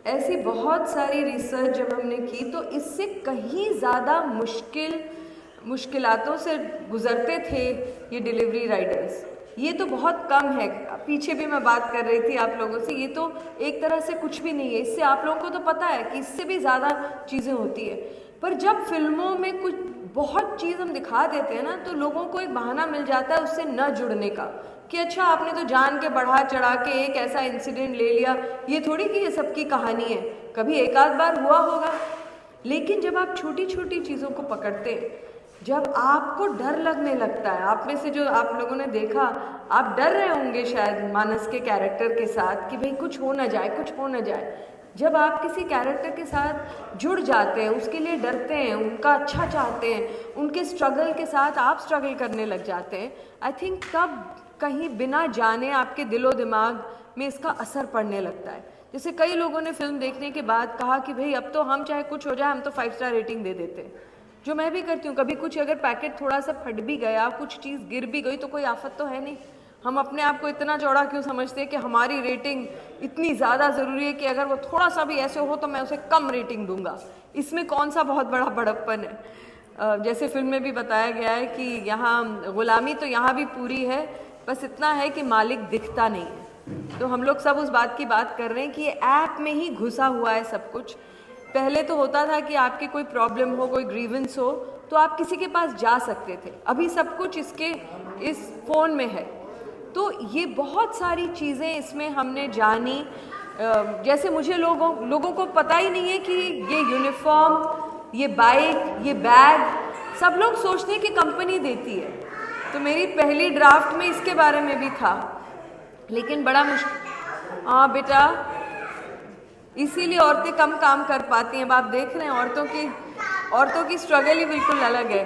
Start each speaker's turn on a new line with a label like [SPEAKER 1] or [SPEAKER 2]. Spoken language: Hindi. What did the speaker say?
[SPEAKER 1] ऐसी बहुत सारी रिसर्च जब हमने की तो इससे कहीं ज़्यादा मुश्किलातों से गुज़रते थे ये डिलीवरी राइडर्स। ये तो बहुत कम है। पीछे भी मैं बात कर रही थी आप लोगों से, ये तो एक तरह से कुछ भी नहीं है। इससे आप लोगों को तो पता है कि इससे भी ज़्यादा चीज़ें होती है। पर जब फिल्मों में कुछ बहुत चीज़ हम दिखा देते हैं ना, तो लोगों को एक बहाना मिल जाता है उससे न जुड़ने का, कि अच्छा आपने तो जान के बढ़ा चढ़ा के एक ऐसा इंसिडेंट ले लिया, ये थोड़ी कि ये सबकी कहानी है, कभी एक आध बार हुआ होगा। लेकिन जब आप छोटी छोटी चीज़ों को पकड़ते हैं, जब आपको डर लगने लगता है, आप में से जो आप लोगों ने देखा, आप डर रहे होंगे शायद मानस के कैरेक्टर के साथ कि भाई कुछ हो ना जाए, कुछ हो ना जाए। जब आप किसी कैरेक्टर के साथ जुड़ जाते हैं, उसके लिए डरते हैं, उनका अच्छा चाहते हैं, उनके स्ट्रगल के साथ आप स्ट्रगल करने लग जाते हैं, आई थिंक तब कहीं बिना जाने आपके दिलो दिमाग में इसका असर पड़ने लगता है। जैसे कई लोगों ने फिल्म देखने के बाद कहा कि भाई अब तो हम चाहे कुछ हो जाए हम तो 5 स्टार रेटिंग दे देते हैं, जो मैं भी करती हूँ। कभी कुछ अगर पैकेट थोड़ा सा फट भी गया, कुछ चीज़ गिर भी गई तो कोई आफत तो है नहीं। हम अपने आप को इतना चौड़ा क्यों समझते हैं कि हमारी रेटिंग इतनी ज़्यादा ज़रूरी है कि अगर वो थोड़ा सा भी ऐसे हो तो मैं उसे कम रेटिंग दूंगा। इसमें कौन सा बहुत बड़ा बड़प्पन है। जैसे फिल्म में भी बताया गया है कि यहाँ गुलामी तो यहाँ भी पूरी है, बस इतना है कि मालिक दिखता नहीं है। तो हम लोग सब उस बात की बात कर रहे हैं कि ये ऐप में ही घुसा हुआ है सब कुछ। पहले तो होता था कि आपकी कोई प्रॉब्लम हो, कोई ग्रीवेंस हो तो आप किसी के पास जा सकते थे, अभी सब कुछ इस फ़ोन में है। तो ये बहुत सारी चीज़ें इसमें हमने जानी। जैसे मुझे लोगों को पता ही नहीं है कि ये यूनिफॉर्म, ये बाइक, ये बैग सब लोग सोचते हैं कि कंपनी देती है। तो मेरी पहली ड्राफ्ट में इसके बारे में भी था, लेकिन बड़ा मुश्किल। हाँ बेटा, इसीलिए औरतें कम काम कर पाती हैं। अब आप देख रहे हैं औरतों की स्ट्रगल ही बिल्कुल अलग है।